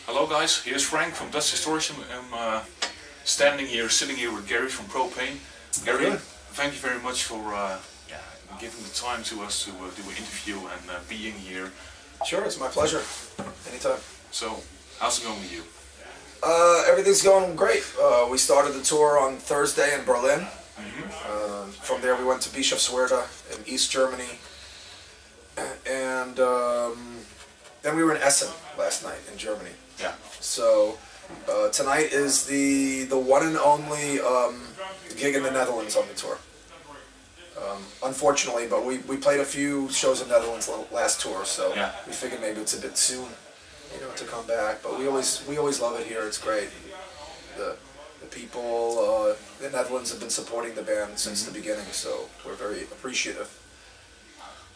Hello guys, here's Frank from Dutch Distortion. I'm sitting here with Gary from Propane. Gary, thank you very much for giving the time to us to do an interview and being here. Sure, it's my pleasure. Anytime. So, how's it going with you? Everything's going great. We started the tour on Thursday in Berlin. From there we went to Bischofswerda in East Germany. And then we were in Essen last night in Germany. Yeah. So tonight is the one and only gig in the Netherlands on the tour. Unfortunately, but we played a few shows in the Netherlands last tour, so yeah. We figured maybe it's a bit soon, you know, to come back. But we always love it here. It's great. The people, the Netherlands have been supporting the band since the beginning, so we're very appreciative.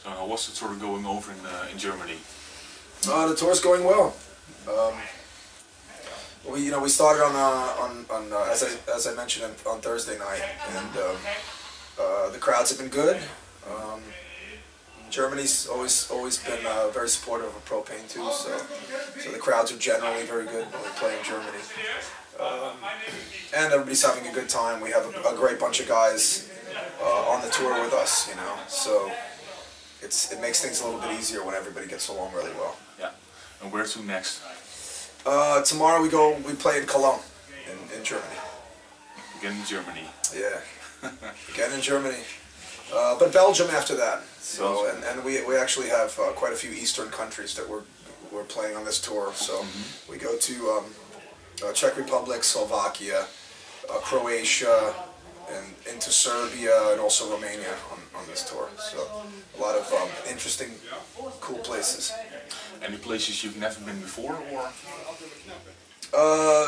So what's the tour going over in Germany? The tour's going well. We started on as I mentioned on Thursday night, and the crowds have been good. Germany's always been very supportive of Propane too, so the crowds are generally very good when we play in Germany. And everybody's having a good time. We have a great bunch of guys on the tour with us, you know, so it makes things a little bit easier when everybody gets along really well. Yeah. And where to next? Tomorrow we play in Cologne, in Germany. Again in Germany. Yeah. Again in Germany. But Belgium after that. So and we actually have quite a few Eastern countries that we're playing on this tour. So we go to Czech Republic, Slovakia, Croatia, and into Serbia, and also Romania on this tour. So a lot of interesting, cool places. Any places you've never been before, or?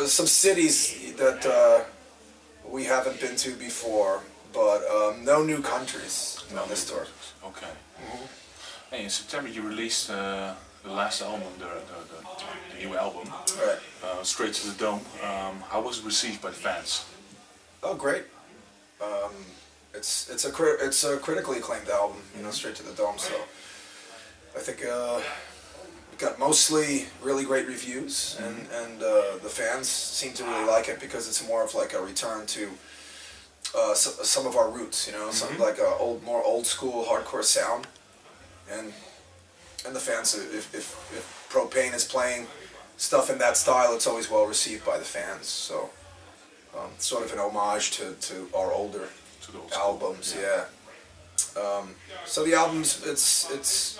Some cities that we haven't been to before, but no new countries on this tour. Okay. Hey, in September you released the last album, the new album, right. Straight to the Dome. How was it received by the fans? Oh, great. It's a critically acclaimed album, you know, Straight to the Dome. So I think it got mostly really great reviews, and the fans seem to really like it because it's more of like a return to some of our roots, you know, something like a more old school hardcore sound, and the fans, if Propane is playing stuff in that style, it's always well received by the fans. So sort of an homage to our older albums, yeah. So the albums, it's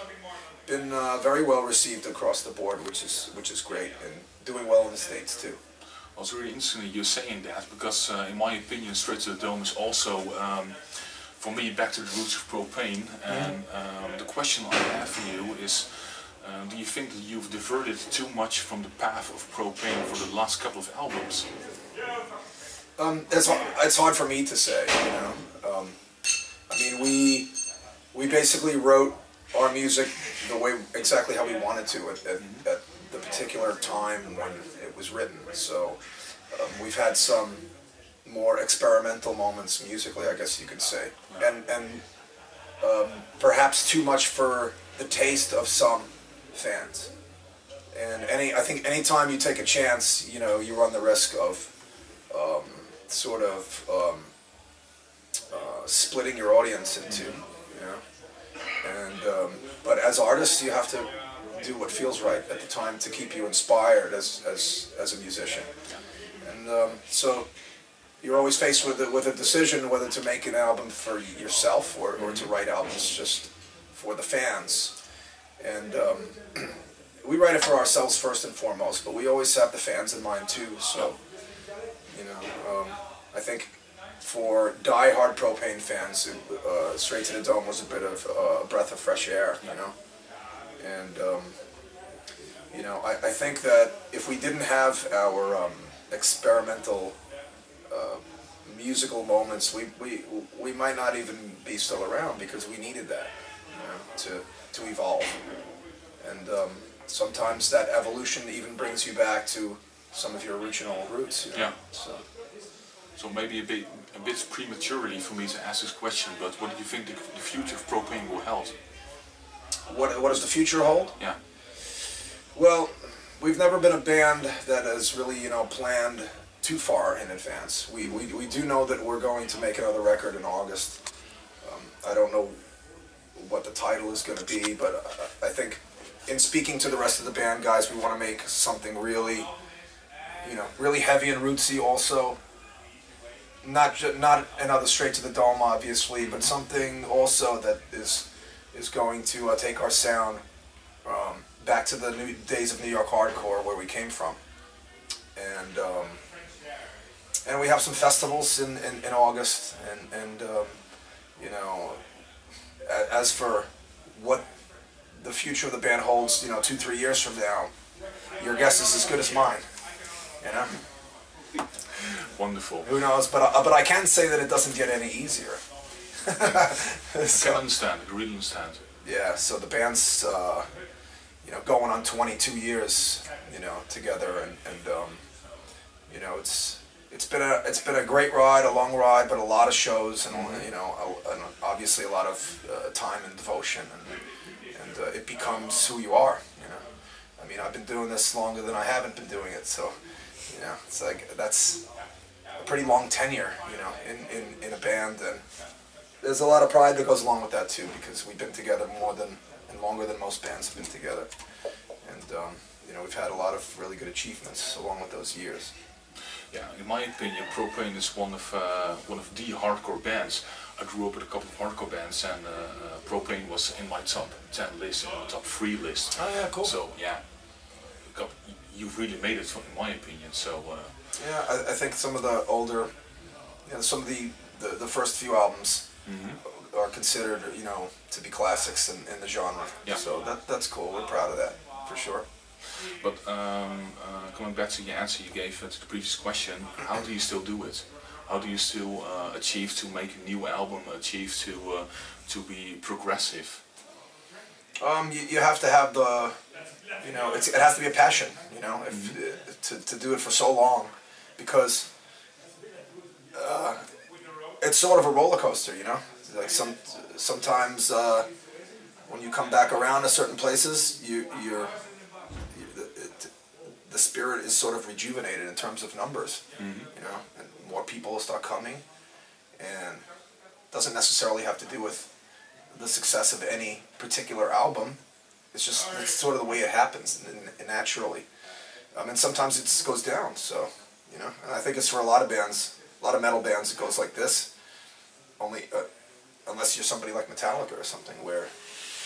been very well received across the board, which is great, and doing well in the States too. Well, it's really interesting you're saying that, because in my opinion, Straight to the Dome is also, for me, back to the roots of Propane. And the question I have for you is, do you think that you've diverted too much from the path of Propane for the last couple of albums? It's hard for me to say, you know. I mean, we basically wrote our music the way exactly how we wanted to at the particular time when it was written. So we've had some more experimental moments musically, I guess you could say, and perhaps too much for the taste of some fans. And I think anytime you take a chance, you know, you run the risk of sort of splitting your audience in two, you know. And but as artists, you have to do what feels right at the time to keep you inspired as a musician. And so you're always faced with a decision whether to make an album for yourself or to write albums just for the fans. And we write it for ourselves first and foremost, but we always have the fans in mind too. So you know, I think for die-hard Propane fans, Straight to the Dome was a bit of a breath of fresh air, you know. And you know, I think that if we didn't have our experimental musical moments, we might not even be still around, because we needed that, you know, to evolve. And sometimes that evolution even brings you back to some of your original roots. You know? Yeah. So maybe a bit prematurely for me to ask this question, but what do you think the future of Propane will hold? What does the future hold? Yeah. Well, we've never been a band that has really, you know, planned too far in advance. We do know that we're going to make another record in August. I don't know what the title is going to be, but I think in speaking to the rest of the band guys, we want to make something really, you know, really heavy and rootsy also. Not another Straight to the Dome, obviously, but something also that is going to take our sound back to the days of New York hardcore where we came from. And we have some festivals in August, and you know, as for what the future of the band holds, you know, 2-3 years from now, your guess is as good as mine, you know? Wonderful. Who knows, but I can say that it doesn't get any easier. So, I can understand, I really understand. Yeah, so the band's, you know, going on 22 years, you know, together, and you know, it's been a great ride, a long ride, but a lot of shows, and you know, and obviously a lot of time and devotion, and it becomes who you are, you know. I mean, I've been doing this longer than I haven't been doing it, so you know, it's like that's a pretty long tenure, you know, in a band, and there's a lot of pride that goes along with that too, because we've been together longer than most bands have been together, and you know, we've had a lot of really good achievements along with those years. Yeah, in my opinion, Propane is one of the hardcore bands. I grew up with a couple of hardcore bands, and Propane was in my top 10 list, in my top 3 list. Oh yeah, cool. So yeah, you've really made it, in my opinion. So yeah, I think some of the older, you know, some of the first few albums are considered, you know, to be classics in the genre. Yeah. So that's cool. We're proud of that, for sure. But coming back to your answer you gave to the previous question, how do you still do it? How do you still achieve to make a new album, achieve to be progressive? You have to have the, you know, it has to be a passion, you know, to do it for so long, because it's sort of a roller coaster, you know. Like sometimes when you come back around to certain places, the spirit is sort of rejuvenated in terms of numbers, you know, and more people will start coming, and it doesn't necessarily have to do with the success of any particular album. It's just, it's sort of the way it happens naturally. And sometimes it just goes down, so, you know, and I think it's for a lot of bands, a lot of metal bands, it goes like this, only, unless you're somebody like Metallica or something, where,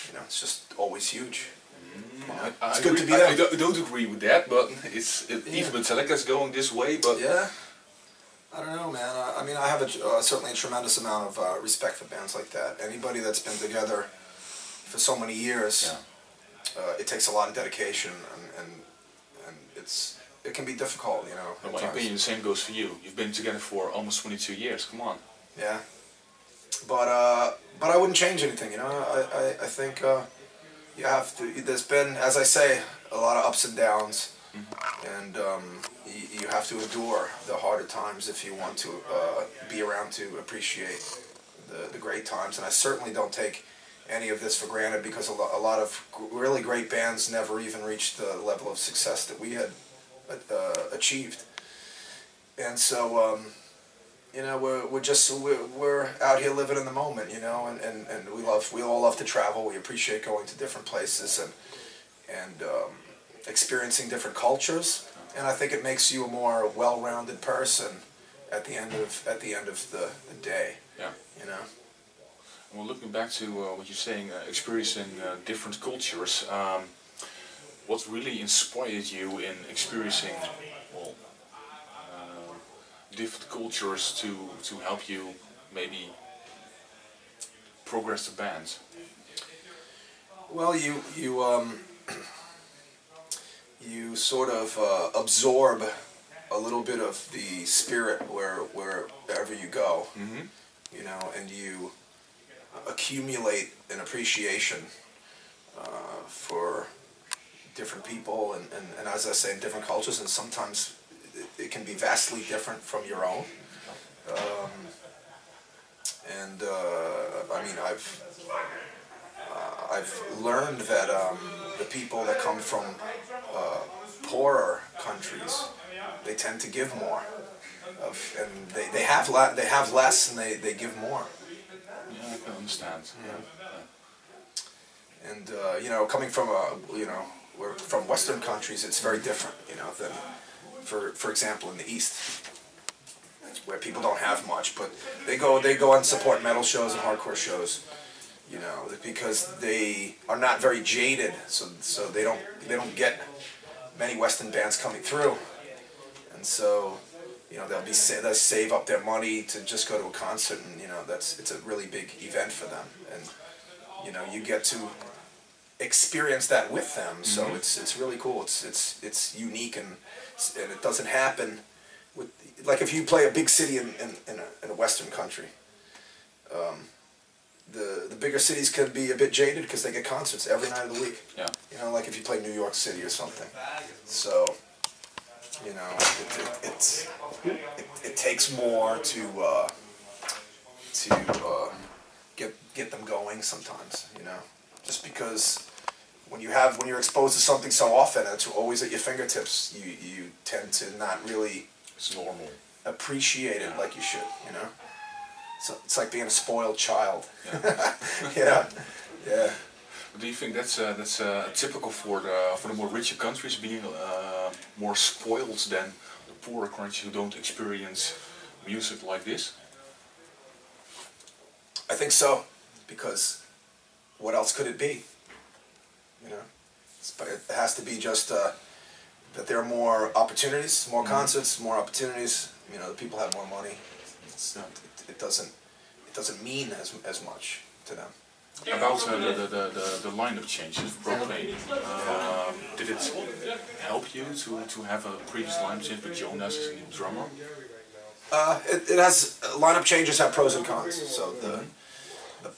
you know, it's just always huge. You know, it's good to be there. I don't agree with that, but even Metallica's going this way, but... Yeah, I don't know, man. I mean, I have certainly a tremendous amount of respect for bands like that. Anybody that's been together for so many years, it takes a lot of dedication, and it can be difficult, you know. In my opinion, the same goes for you. You've been together for almost 22 years. Come on. Yeah, but I wouldn't change anything, you know. I think you have to. There's been, as I say, a lot of ups and downs, and you have to endure the harder times if you want to be around to appreciate the great times. And I certainly don't take any of this for granted, because a lot of really great bands never even reached the level of success that we had achieved. And so, you know, we're out here living in the moment, you know, and we all love to travel. We appreciate going to different places and experiencing different cultures. And I think it makes you a more well-rounded person at the end of the day. Yeah. You know. Well, looking back to what you're saying, experiencing different cultures, what really inspired you in experiencing, well, different cultures to help you maybe progress the band? Well, you sort of absorb a little bit of the spirit wherever you go, you know, and you accumulate an appreciation for different people and as I say, in different cultures, and sometimes it can be vastly different from your own. I mean, I've learned that the people that come from poorer countries, they tend to give more, and they have less and they give more. Yeah, I can understand. Yeah. And you know, coming from we're from Western countries, it's very different, you know, than for example in the East, where people don't have much, but they go and support metal shows and hardcore shows, you know, because they are not very jaded, so they don't get many Western bands coming through, and so, you know, they'll save up their money to just go to a concert, and, you know, it's a really big event for them, and, you know, you get to experience that with them, so it's really cool. It's unique, and it doesn't happen with, like, if you play a big city in a Western country. The bigger cities can be a bit jaded because they get concerts every night of the week. Yeah. You know, like if you play New York City or something. So, you know, it takes more to get them going sometimes. You know, just because when you're exposed to something so often and it's always at your fingertips, you tend to not really It's normal. appreciate it like you should. You know. So it's like being a spoiled child. Yeah. Yeah, yeah. Do you think that's typical for the more richer countries being more spoiled than the poorer countries who don't experience music like this? I think so, because what else could it be? You know, it has to be just that there are more opportunities, more concerts, more opportunities. You know, the people have more money. It doesn't mean as much to them. About the lineup changes of Propane, did it help you to have a previous lineup change with Jonas as a new drummer? It has lineup changes have pros and cons. So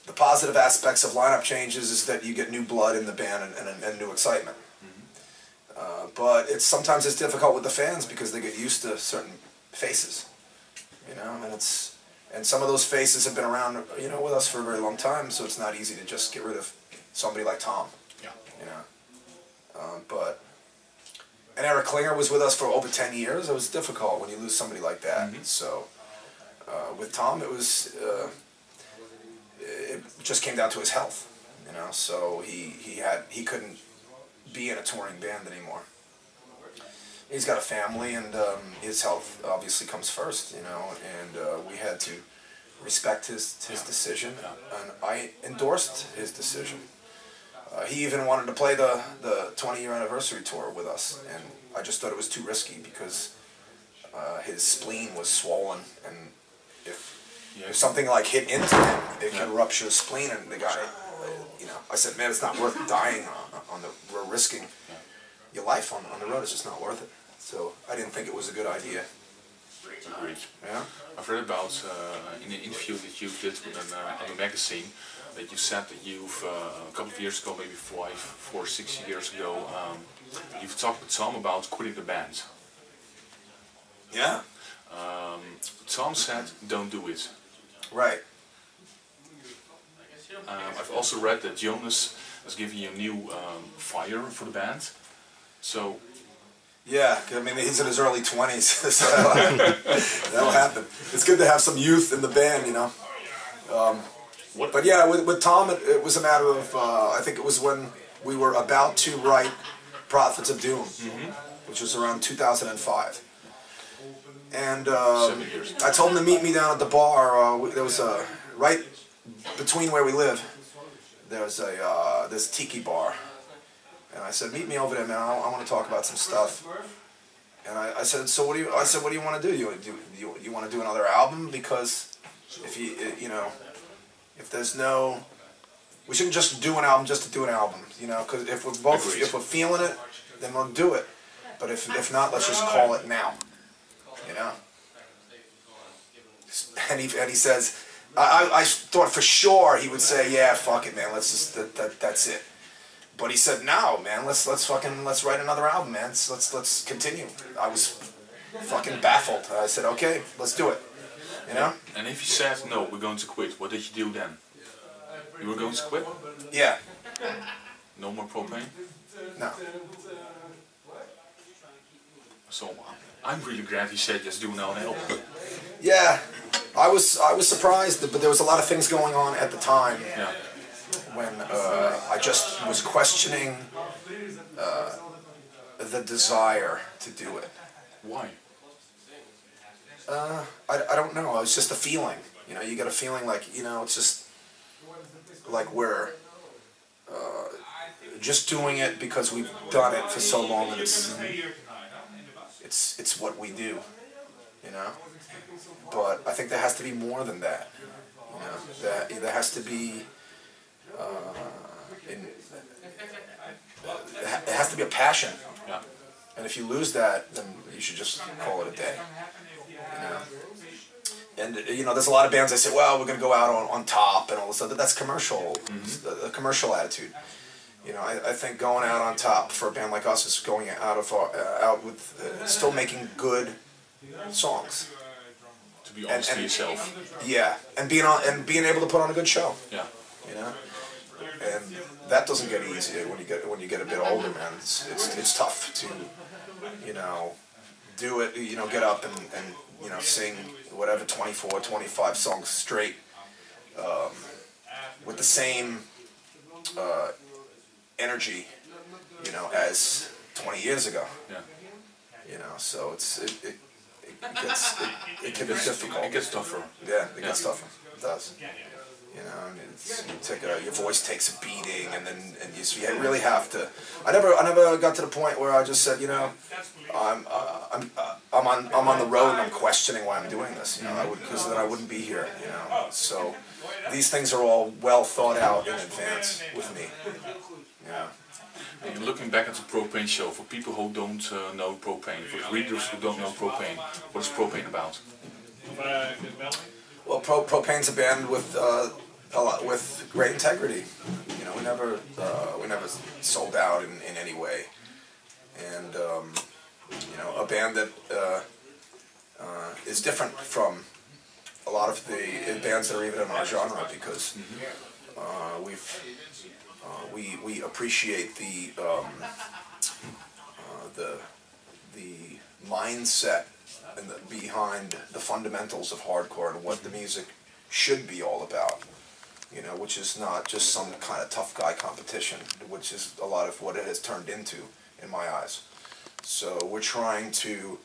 the positive aspects of lineup changes is that you get new blood in the band and new excitement. But sometimes it's difficult with the fans because they get used to certain faces, you know, and some of those faces have been around, you know, with us for a very long time, so it's not easy to just get rid of somebody like Tom. Yeah. You know. And Eric Klinger was with us for over 10 years. It was difficult when you lose somebody like that. So with Tom, it just came down to his health, you know. So he couldn't be in a touring band anymore. He's got a family, and his health obviously comes first, you know, and we had to respect his decision, and I endorsed his decision. He even wanted to play the 20-year anniversary tour with us, and I just thought it was too risky because his spleen was swollen, and if something like hit into him, it can rupture the spleen, and the guy, you know, I said, man, it's not worth dying we're risking your life on the road. It's just not worth it. So I didn't think it was a good idea. Agreed. Yeah. I've read about in an interview that you did with a magazine that you said that you've a couple of years ago, maybe 4 or 6 years ago, you've talked with Tom about quitting the band. Yeah. Tom said, "Don't do it." Right. I've also read that Jonas has given you a new fire for the band. So. Yeah, I mean, he's in his early 20s, so that'll happen. It's good to have some youth in the band, you know. But yeah, with Tom, it was a matter of, I think it was when we were about to write Prophets of Doom, which was around 2005. And 7 years. I told him to meet me down at the bar. There was right between where we live, there's this tiki bar. And I said, meet me over there, man. I want to talk about some stuff. And I said, so what do you want to do? You want to do another album? Because if there's no, we shouldn't just do an album just to do an album, you know. Because if we're feeling it, then we'll do it. But if not, let's just call it now, you know. And he says, I thought for sure he would say, yeah, fuck it, man. Let's just that's it. But he said, no, man, let's write another album, man. Let's continue. I was fucking baffled. I said, okay, let's do it. You know? And if you said, no, we're going to quit, what did you do then? You were going to quit? Yeah. No more propane? No. So I'm really glad he said just do now and help. Yeah, I was surprised, but there was a lot of things going on at the time. Yeah. When I just was questioning the desire to do it. Why? I don't know. It's just a feeling. You know, you get a feeling like, you know, it's just like we're just doing it because we've done it for so long that it's what we do. You know, but I think there has to be more than that. You know, there has to be. It has to be a passion. Yeah. And if you lose that, then you should just call it a day. You know? And, you know, there's a lot of bands that say, well, we're going to go out on top and all this stuff. That's commercial, the commercial attitude. You know, I think going out on top for a band like us is going out with still making good songs. To be honest to yourself. Yeah, and being able to put on a good show. Yeah. You know? And that doesn't get easier when you get a bit older, man. It's tough to, you know, do it. You know, get up and you know, sing whatever 24, 25 songs straight with the same energy, you know, as 20 years ago. Yeah. You know, so it can be difficult. It gets tougher. Yeah, it gets tougher. It does. You know, and your voice takes a beating, and you really have to. I never got to the point where I just said, you know, I'm on the road and I'm questioning why I'm doing this. You know, because then I wouldn't be here. You know, so these things are all well thought out in advance with me. Yeah. And looking back at the Propane show, for people who don't know Propane, for the readers who don't know Propane, what is Propane about? Well, Propane's a band with with great integrity. You know, we never sold out in any way, and you know, a band that is different from a lot of the bands that are even in our genre, because we appreciate the mindset and behind the fundamentals of hardcore and what the music should be all about, you know, which is not just some kind of tough guy competition, which is a lot of what it has turned into in my eyes. So we're trying to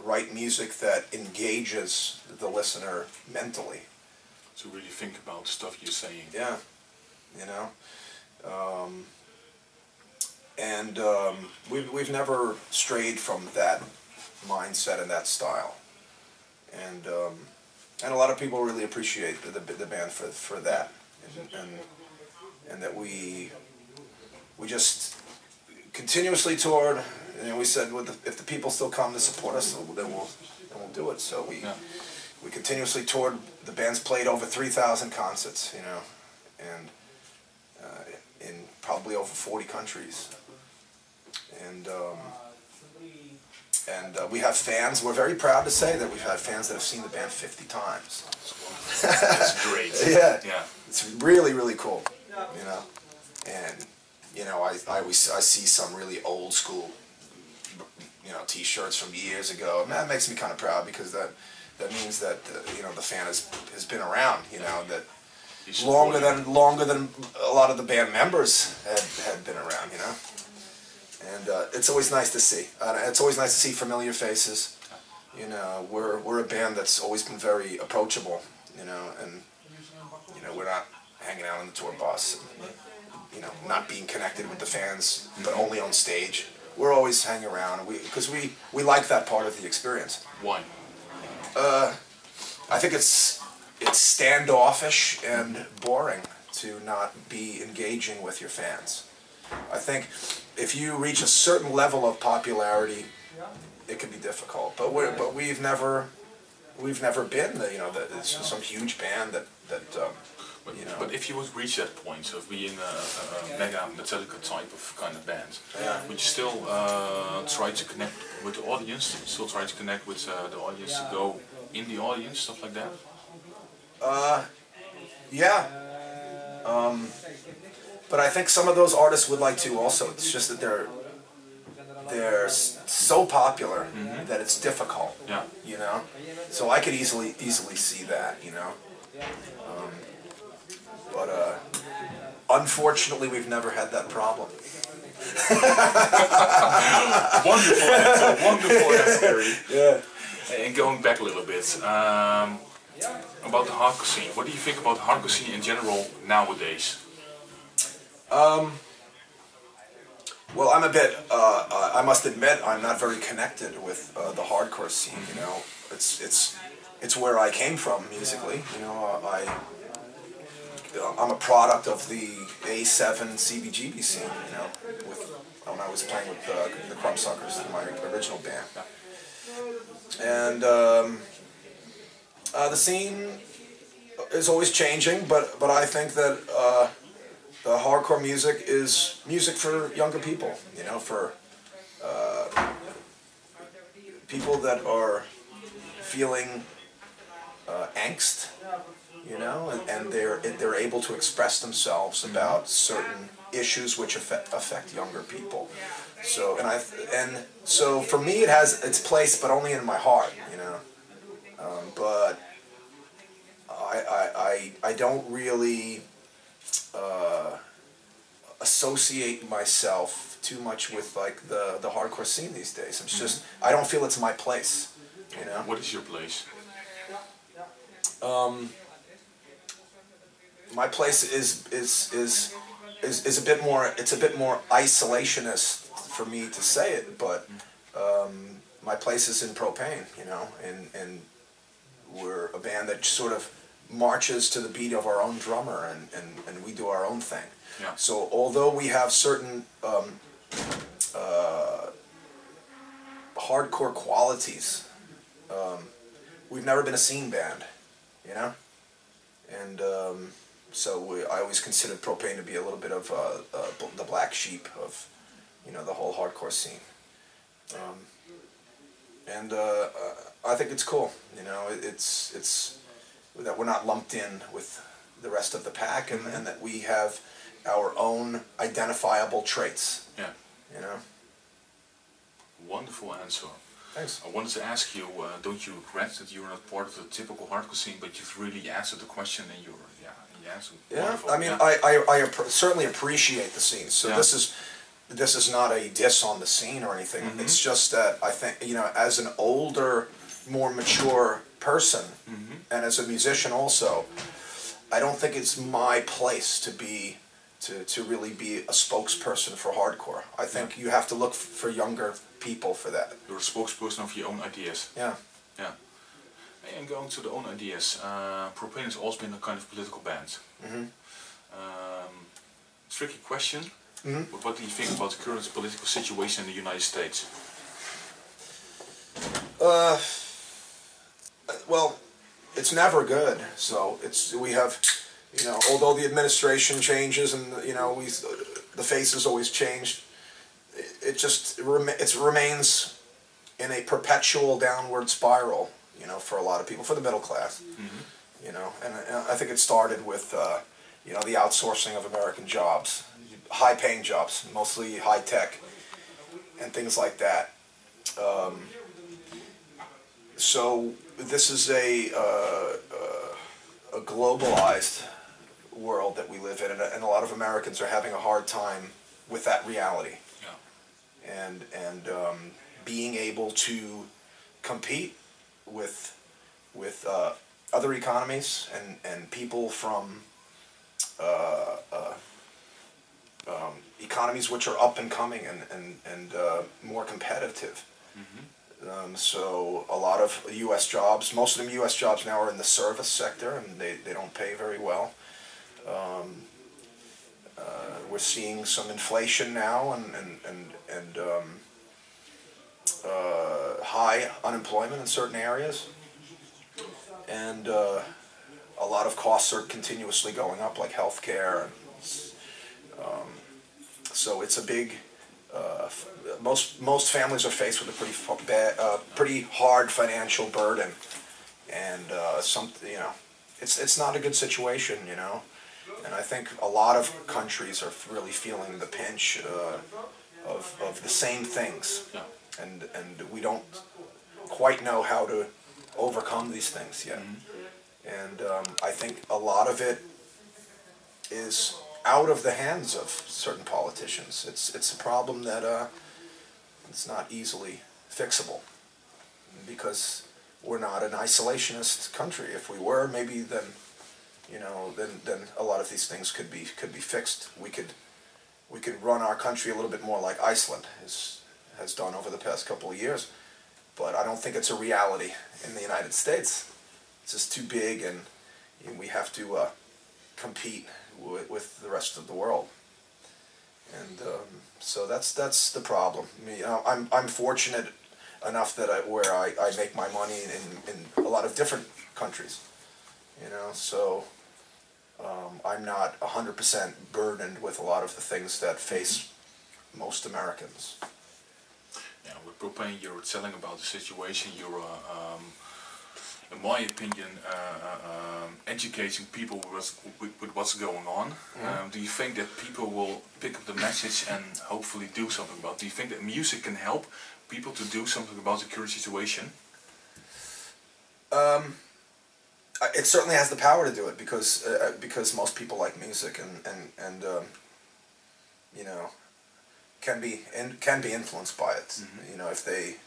write music that engages the listener mentally. To really think about the stuff you're saying. Yeah, you know. We've never strayed from that mindset and that style, and a lot of people really appreciate the band for that, and that we just continuously toured, and we said, well, if the people still come to support us, then we'll do it. So we continuously toured. The band's played over 3,000 concerts, you know, and in probably over 40 countries, and we have fans. We're very proud to say that we've had fans that have seen the band 50 times. That's great. Yeah. Yeah. It's really, really cool, you know. And, you know, I see some really old school, you know, T-shirts from years ago. And that makes me kind of proud, because that means that, you know, the fan has been around, you know, that longer than a lot of the band members had been around, you know. And it's always nice to see. It's always nice to see familiar faces. You know, we're a band that's always been very approachable. You know, and you know, we're not hanging out on the tour bus. And, you know, not being connected with the fans, but only on stage. We're always hanging around, because we like that part of the experience. Why? I think it's standoffish and boring to not be engaging with your fans. I think if you reach a certain level of popularity, it can be difficult. But we've never been some huge band that you know. But if you would reach that point of being a mega Metallica type of kind of band, would you still try to connect with the audience? Still try to connect with the audience, to go in the audience, stuff like that? Yeah. But I think some of those artists would like to also. It's just that they're so popular that it's difficult. Yeah. You know, so I could easily see that. You know, but unfortunately, we've never had that problem. Wonderful answer. Wonderful answer. Yeah. And going back a little bit about the hardcore scene. What do you think about the hardcore scene in general nowadays? Well, I'm a bit, I must admit, I'm not very connected with the hardcore scene, you know. It's where I came from musically, you know. I'm a product of the A7 CBGB scene, you know, when I was playing with the Crumbsuckers, my original band. And the scene is always changing, but I think that the hardcore music is music for younger people, you know, for people that are feeling angst, you know, and they're able to express themselves about certain issues which affect younger people. So so for me it has its place, but only in my heart, you know. But I don't really associate myself too much with like the hardcore scene these days. It's just I don't feel it's my place, you know. What is your place? My place is a bit more. It's a bit more isolationist for me to say it, but my place is in Propane, you know, and we're a band that sort of marches to the beat of our own drummer, and we do our own thing. Yeah. So although we have certain hardcore qualities, we've never been a scene band, you know, and so I always considered Propane to be a little bit of the black sheep of, you know, the whole hardcore scene. And I think it's cool, you know, it's that we're not lumped in with the rest of the pack, and that we have our own identifiable traits. Yeah. You know. Wonderful answer. Thanks. I wanted to ask you, don't you regret that you're not part of the typical hardcore scene, but you've really answered the question and you answered. Yeah. Wonderful. I mean, yeah. I certainly appreciate the scene. So yeah. this is not a diss on the scene or anything. It's just that I think, you know, as an older, more mature person, and as a musician also, I don't think it's my place to be to really be a spokesperson for hardcore. I think you have to look for younger people for that. You're a spokesperson of your own ideas. Yeah. Yeah. And going to the own ideas, Propane has always been a kind of political band. Tricky question, but what do you think about the current political situation in the United States? Well, it's never good. So we have, you know, although the administration changes and, you know, the face has always changed, it remains in a perpetual downward spiral, you know, for a lot of people, for the middle class, you know, and I think it started with, you know, the outsourcing of American jobs, high-paying jobs, mostly high-tech, and things like that. So this is a globalized world that we live in, and a lot of Americans are having a hard time with that reality. Yeah. And being able to compete with other economies and people from economies which are up and coming and more competitive. So a lot of U.S. jobs, most of them U.S. jobs now are in the service sector, and they don't pay very well. We're seeing some inflation now and high unemployment in certain areas, and a lot of costs are continuously going up, like healthcare. So it's a big. Most families are faced with a pretty hard financial burden, and you know, it's not a good situation, you know. And I think a lot of countries are really feeling the pinch of the same things, Yeah. and we don't quite know how to overcome these things yet. And I think a lot of it is out of the hands of certain politicians. It's a problem that it's not easily fixable, because we're not an isolationist country. If we were, maybe then, you know, then a lot of these things could be fixed. We could run our country a little bit more like Iceland has done over the past couple of years. But I don't think it's a reality in the United States. It's just too big, and we have to compete with the rest of the world. And so that's the problem. I mean, I'm fortunate enough that I make my money in a lot of different countries. You know, so I'm not 100% burdened with a lot of the things that face most Americans. Yeah, with propane, you're telling about the situation. You're, in my opinion, educating people with what's going on. Do you think that people will pick up the message and hopefully do something about it? Do you think that music can help people to do something about the current situation? It certainly has the power to do it, because most people like music, and you know, can be influenced by it. You know, if they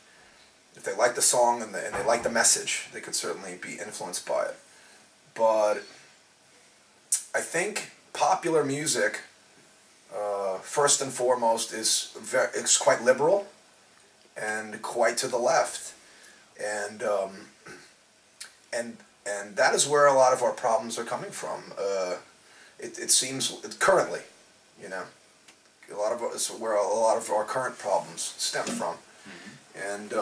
like the song and they like the message, they could certainly be influenced by it. But I think popular music, first and foremost, it's quite liberal and quite to the left, and that is where a lot of our problems are coming from. It seems currently, you know, it's where a lot of our current problems stem from, and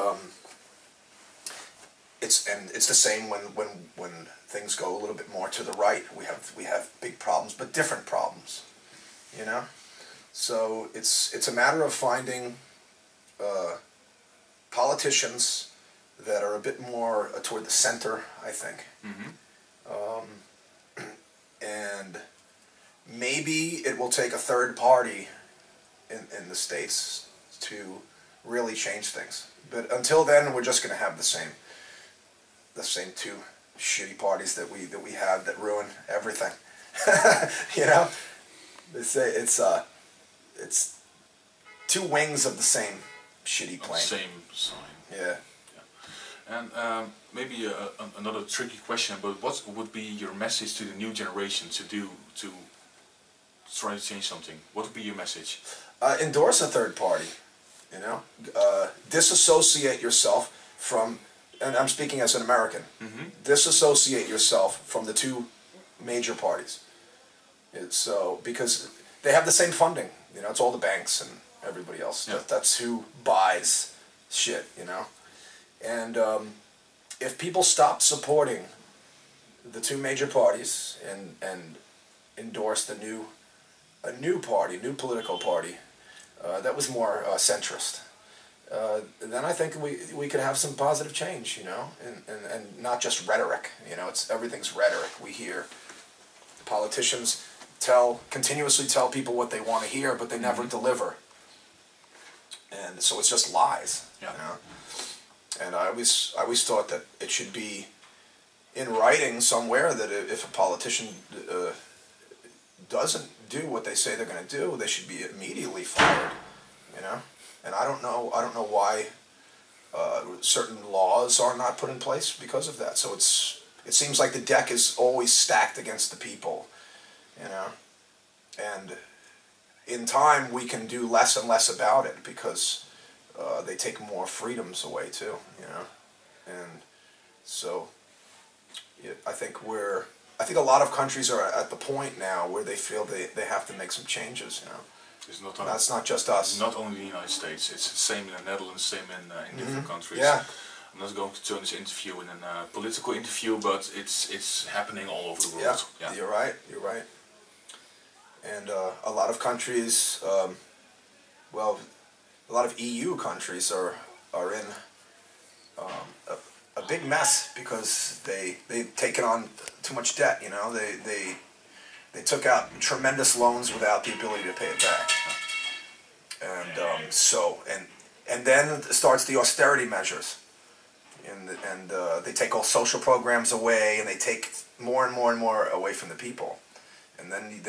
it's the same when things go a little bit more to the right. We have big problems, but different problems, you know. So it's a matter of finding politicians that are a bit more toward the center, I think. And maybe it will take a third party in the States to really change things. But until then, we're just going to have the same two shitty parties that we have that ruin everything. You know, they say it's two wings of the same shitty plane. Same sign. Yeah. And maybe another tricky question, but what would be your message to the new generation to try to change something? What would be your message? Endorse a third party, you know. Disassociate yourself from, and I'm speaking as an American, disassociate yourself from the two major parties. So, because they have the same funding, you know, it's all the banks and everybody else. Yeah. That's who buys shit, you know. And if people stop supporting the two major parties and endorse a new party, new political party that was more centrist, then I think we could have some positive change, you know, and not just rhetoric. You know, everything's rhetoric. We hear politicians continuously tell people what they want to hear, but they never deliver. And so it's just lies. Yeah. You know? And I always thought that it should be in writing somewhere that if a politician doesn't do what they say they're going to do, they should be immediately fired. You know, and I don't know why certain laws are not put in place because of that. So it seems like the deck is always stacked against the people. You know, and in time we can do less and less about it, because they take more freedoms away too, you know, and so yeah, I think a lot of countries are at the point now where they feel they have to make some changes, you know. That's not just us. Not only the United States. It's the same in the Netherlands, same in different countries. Yeah. I'm not going to turn this interview in a political interview, but it's happening all over the world. Yeah, yeah. You're right. And a lot of countries, well, a lot of EU countries are in a big mess because they've taken on too much debt. You know, They took out tremendous loans without the ability to pay it back. And and then starts the austerity measures. And they take all social programs away, and they take more and more and more away from the people. And then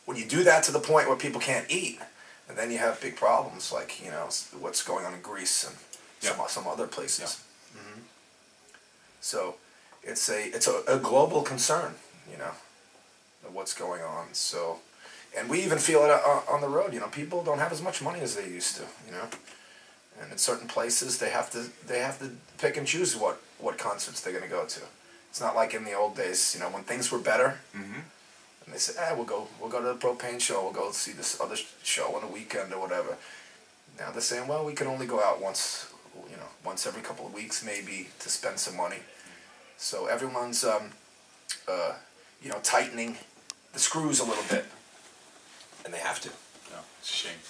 when you do that to the point where people can't eat, and then you have big problems like, you know, what's going on in Greece and some other places. Yeah. Mm-hmm. So it's a global concern, you know, of what's going on. So, and we even feel it on the road. You know, people don't have as much money as they used to. You know, and in certain places they have to pick and choose what concerts they're going to go to. It's not like in the old days. You know, when things were better, and they said, we'll go to the Propane show. We'll go see this other show on the weekend or whatever. Now they're saying, well, we can only go out once, you know, once every couple of weeks maybe to spend some money. So everyone's, you know, tightening the screws a little bit, and they have to. Yeah, it's a shame.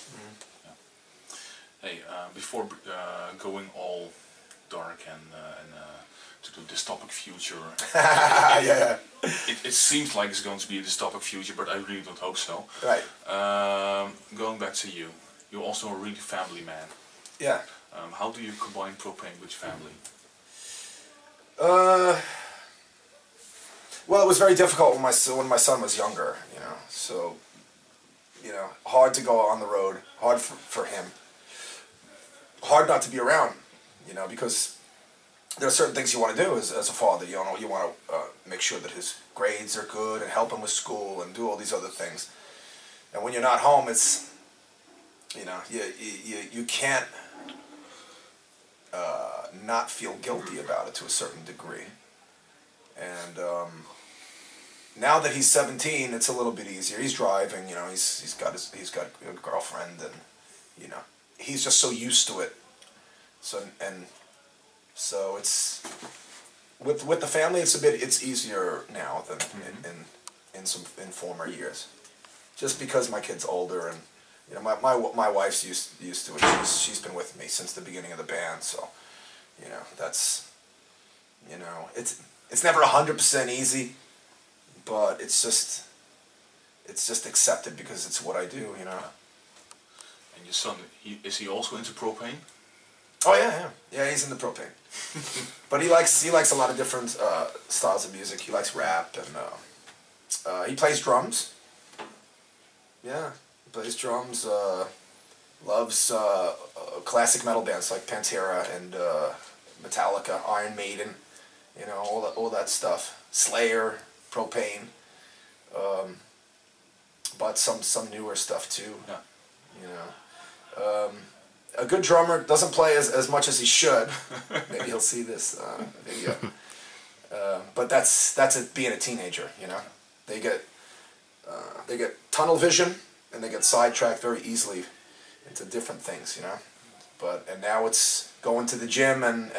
Yeah. Hey, before going all dark and to the dystopic future, yeah, it seems like it's going to be a dystopic future, but I really don't hope so. Right. Going back to you, you're also a really family man. Yeah. How do you combine propane with family? Well, it was very difficult when my son was younger, you know. So, you know, hard to go on the road, hard for him, hard not to be around, you know, because there are certain things you want to do as a father. You know, you want to make sure that his grades are good and help him with school and do all these other things. And when you're not home, it's, you know, you can't not feel guilty about it to a certain degree. And now that he's 17, it's a little bit easier. He's driving, you know. He's got a girlfriend, and you know, he's just so used to it. So it's with the family, it's easier now than in former years. Just because my kid's older, and you know, my wife's used to it. She's been with me since the beginning of the band, so you know, that's, you know, it's never 100% easy, but it's just accepted because it's what I do, you know. And your son, is he also into propane? Oh yeah, he's into propane. But he likes a lot of different styles of music. He likes rap, and he plays drums. Yeah, he plays drums. Loves classic metal bands like Pantera and Metallica, Iron Maiden. You know, all that stuff. Slayer, Propane, but some newer stuff too. Yeah. You know, a good drummer doesn't play as much as he should. Maybe he'll see this video. But that's it. Being a teenager, you know, they get tunnel vision, and they get sidetracked very easily into different things, you know. And now it's going to the gym and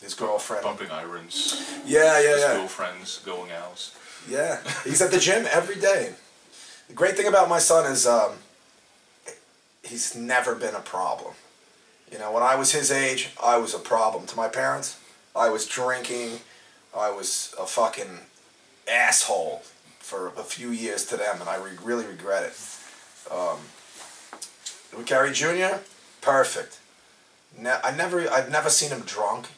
his girlfriend. Pumping irons. Yeah. His girlfriends going out. Yeah, he's at the gym every day. The great thing about my son is he's never been a problem. You know, when I was his age, I was a problem to my parents. I was drinking. I was a fucking asshole for a few years to them, and I really regret it. With Gary Jr., perfect. I've never seen him drunk.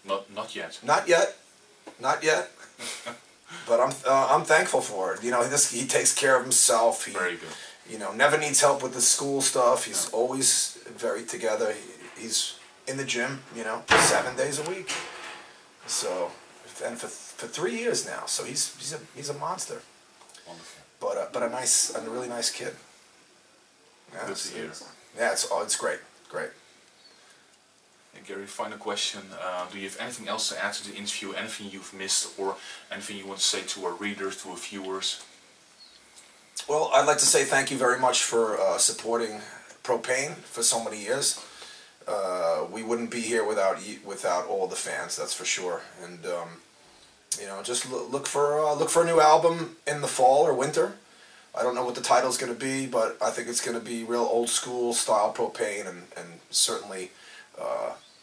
Not yet. Not yet. But I'm thankful for it. You know, he takes care of himself. Very good. You know, never needs help with the school stuff. He's always very together. He's in the gym, you know, 7 days a week. So, and for 3 years now. So he's a monster. Wonderful. But a really nice kid. Yeah, good to hear. Yeah, it's great. And Gary, final question. Do you have anything else to add to the interview? Anything you've missed, or anything you want to say to our readers, to our viewers? Well, I'd like to say thank you very much for supporting Propane for so many years. We wouldn't be here without all the fans, that's for sure. And you know, just look for a new album in the fall or winter. I don't know what the title's going to be, but I think it's going to be real old school style Propane, and certainly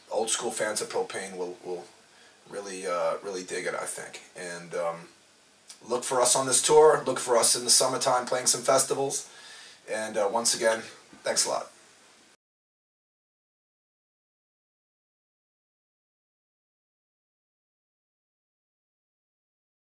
old school fans of Propane will really dig it, I think. And look for us on this tour. Look for us in the summertime playing some festivals. And once again, thanks a lot.